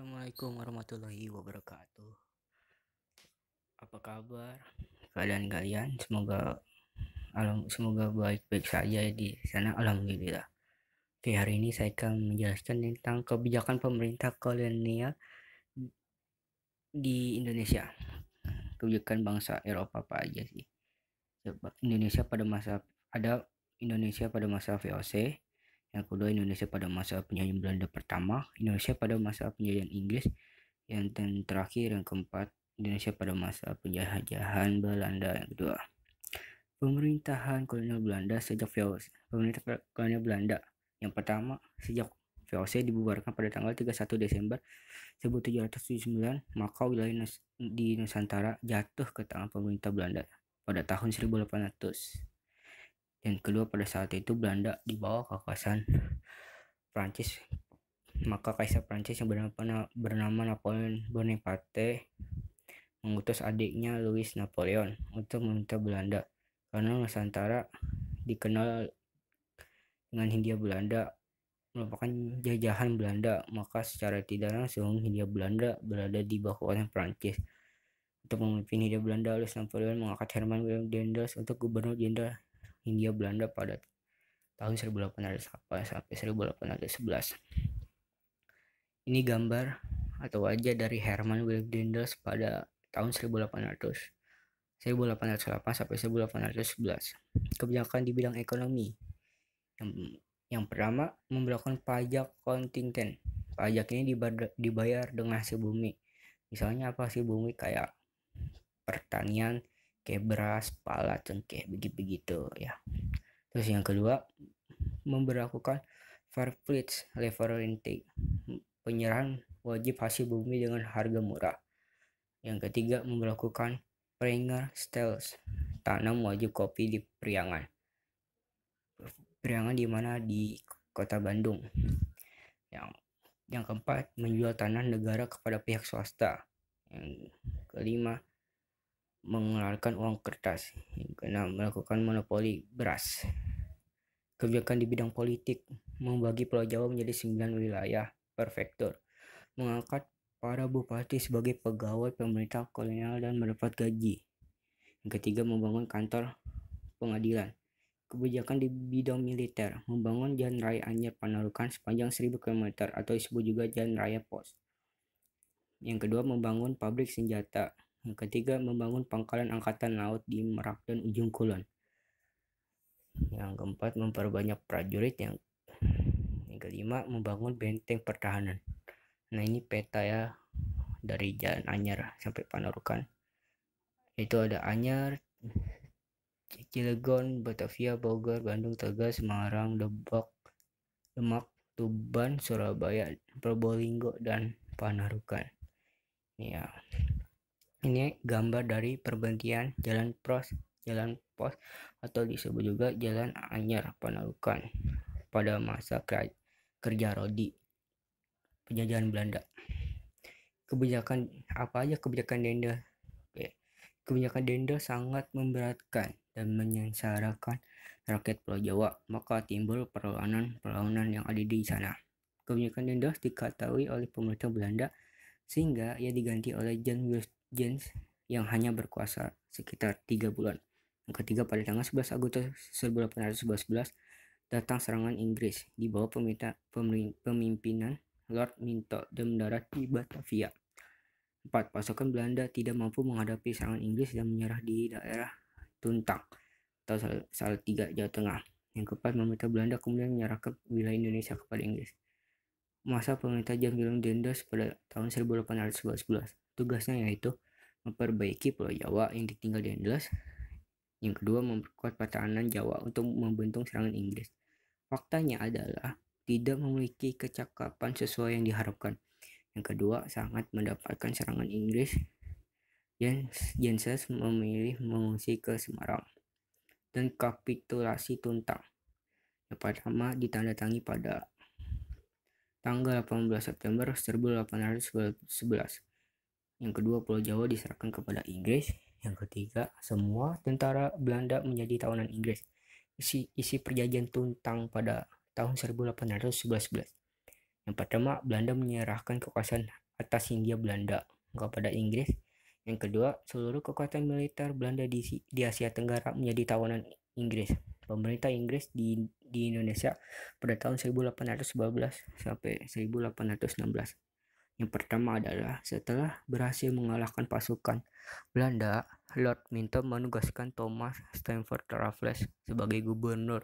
Assalamualaikum warahmatullahi wabarakatuh. Apa kabar keadaan kalian? Semoga baik-baik saja di sana. Alhamdulillah. Oke, hari ini saya akan menjelaskan tentang kebijakan pemerintah kolonial di Indonesia. Kebijakan bangsa Eropa apa aja sih? Coba Indonesia pada masa VOC, yang kedua Indonesia pada masa penjajahan Belanda pertama, Indonesia pada masa penjajahan Inggris, yang terakhir yang keempat Indonesia pada masa penjajahan Belanda yang kedua. Pemerintahan kolonial Belanda sejak VOC. Pemerintah kolonial Belanda yang pertama sejak VOC dibubarkan pada tanggal 31 Desember 1779, maka wilayah di Nusantara jatuh ke tangan pemerintah Belanda pada tahun 1800. Dan kedua, pada saat itu Belanda di bawah kekuasaan Prancis. Maka Kaisar Prancis yang bernama Napoleon Bonaparte mengutus adiknya Louis Napoleon untuk meminta Belanda, karena Nusantara dikenal dengan Hindia Belanda merupakan jajahan Belanda, maka secara tidak langsung Hindia Belanda berada di bawah kekuasaan Prancis. Untuk memimpin Hindia Belanda, Louis Napoleon mengangkat Herman Willem Daendels untuk gubernur jenderal Hindia Belanda pada tahun 1800 sampai 1811. Ini gambar atau wajah dari Herman Willem Daendels pada tahun 1808 sampai 1811. Kebijakan di bidang ekonomi. Yang pertama, memberlakukan pajak kontinten. Pajak ini dibayar dengan hasil bumi. Misalnya apa hasil bumi? Kayak pertanian, kayak beras, pala, cengkeh, begitu ya. Terus yang kedua, memberlakukan fair pledge leverage, penyerahan wajib hasil bumi dengan harga murah. Yang ketiga, memberlakukan Pringer Sales, tanam wajib kopi di Priangan. Priangan di mana? Di Kota Bandung. Yang keempat, menjual tanah negara kepada pihak swasta. Yang kelima, mengeluarkan uang kertas. Yang keenam, melakukan monopoli beras. Kebijakan di bidang politik, membagi Pulau Jawa menjadi 9 wilayah prefektur, mengangkat para bupati sebagai pegawai pemerintah kolonial dan mendapat gaji. Yang ketiga, membangun kantor pengadilan. Kebijakan di bidang militer, membangun Jalan Raya Anyer Panarukan sepanjang 1000 km atau disebut juga Jalan Raya Pos. Yang kedua, membangun pabrik senjata. Yang ketiga, membangun pangkalan angkatan laut di Merak dan Ujung Kulon. Yang keempat, memperbanyak prajurit. Yang kelima, membangun benteng pertahanan. Nah, ini peta ya dari Jalan Anyar sampai Panarukan. Itu ada Anyar, Cilegon, Batavia, Bogor, Bandung, Tegal, Semarang, Demak, Tuban, Surabaya, Probolinggo, dan Panarukan. Ya, ini gambar dari pergantian jalan pos atau disebut juga Jalan Anyar Panarukan pada masa kerja Rodi penjajahan Belanda. Kebijakan apa aja kebijakan Daendels? Kebijakan Daendels sangat memberatkan dan menyengsarakan rakyat Pulau Jawa, maka timbul perlawanan yang ada di sana. Kebijakan Daendels diketahui oleh pemerintah Belanda sehingga ia diganti oleh James yang hanya berkuasa sekitar 3 bulan. Yang ketiga, pada tanggal 11 Agustus 1811 datang serangan Inggris di bawah pemimpinan Lord Minto dan mendarat di Batavia. 4. Pasukan Belanda tidak mampu menghadapi serangan Inggris dan menyerah di daerah Tuntang atau Salatiga, Jawa Tengah. Yang keempat, pemerintah Belanda kemudian menyerahkan wilayah Indonesia kepada Inggris. Masa pemerintah Jan Willem Daendels pada tahun 1811. Tugasnya yaitu memperbaiki Pulau Jawa yang ditinggal Daendels. Yang kedua, memperkuat pertahanan Jawa untuk membendung serangan Inggris. Faktanya adalah tidak memiliki kecakapan sesuai yang diharapkan. Yang kedua, sangat mendapatkan serangan Inggris. James memilih mengungsi ke Semarang. Dan kapitulasi Tuntang yang pertama ditandatangani pada tanggal 18 September 1811. Yang kedua, Pulau Jawa diserahkan kepada Inggris. Yang ketiga, semua tentara Belanda menjadi tawanan Inggris. Isi perjanjian Tuntang pada tahun 1811. Yang pertama, Belanda menyerahkan kekuasaan atas Hindia Belanda kepada Inggris. Yang kedua, seluruh kekuatan militer Belanda di Asia Tenggara menjadi tawanan Inggris. Pemerintah Inggris di Indonesia pada tahun 1812 sampai 1816. Yang pertama adalah setelah berhasil mengalahkan pasukan Belanda, Lord Minto menugaskan Thomas Stamford Raffles sebagai gubernur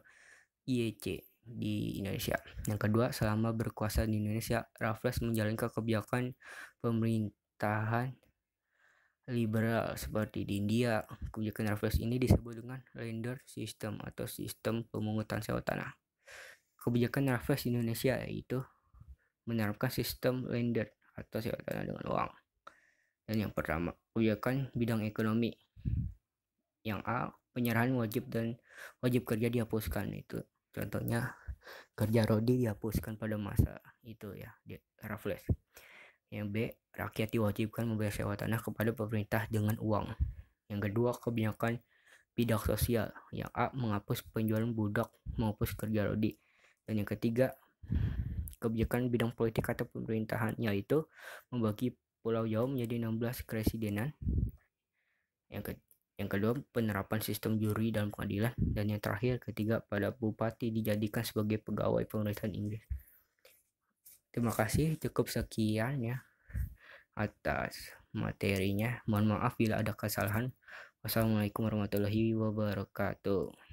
IEC di Indonesia. Yang kedua, selama berkuasa di Indonesia, Raffles menjalankan kebijakan pemerintahan liberal seperti di India. Kebijakan Raffles ini disebut dengan Lander System atau sistem pemungutan sewa tanah. Kebijakan Raffles di Indonesia yaitu menerapkan sistem Lander atau sewa tanah dengan uang. Dan yang pertama, kebijakan bidang ekonomi. Yang A, penyerahan wajib kerja dihapuskan. Itu contohnya kerja rodi dihapuskan pada masa itu ya, Raffles. Yang B, rakyat diwajibkan membayar sewa tanah kepada pemerintah dengan uang. Yang kedua, kebijakan bidang sosial. Yang A, menghapus penjualan budak, menghapus kerja rodi. Dan yang ketiga, kebijakan bidang politik atau pemerintahan, yaitu membagi Pulau Jawa menjadi 16 keresidenan. Yang kedua, penerapan sistem juri dalam pengadilan. Dan yang terakhir, ketiga, pada bupati dijadikan sebagai pegawai pemerintahan Inggris. Terima kasih, cukup sekian ya atas materinya. Mohon maaf bila ada kesalahan. Wassalamualaikum warahmatullahi wabarakatuh.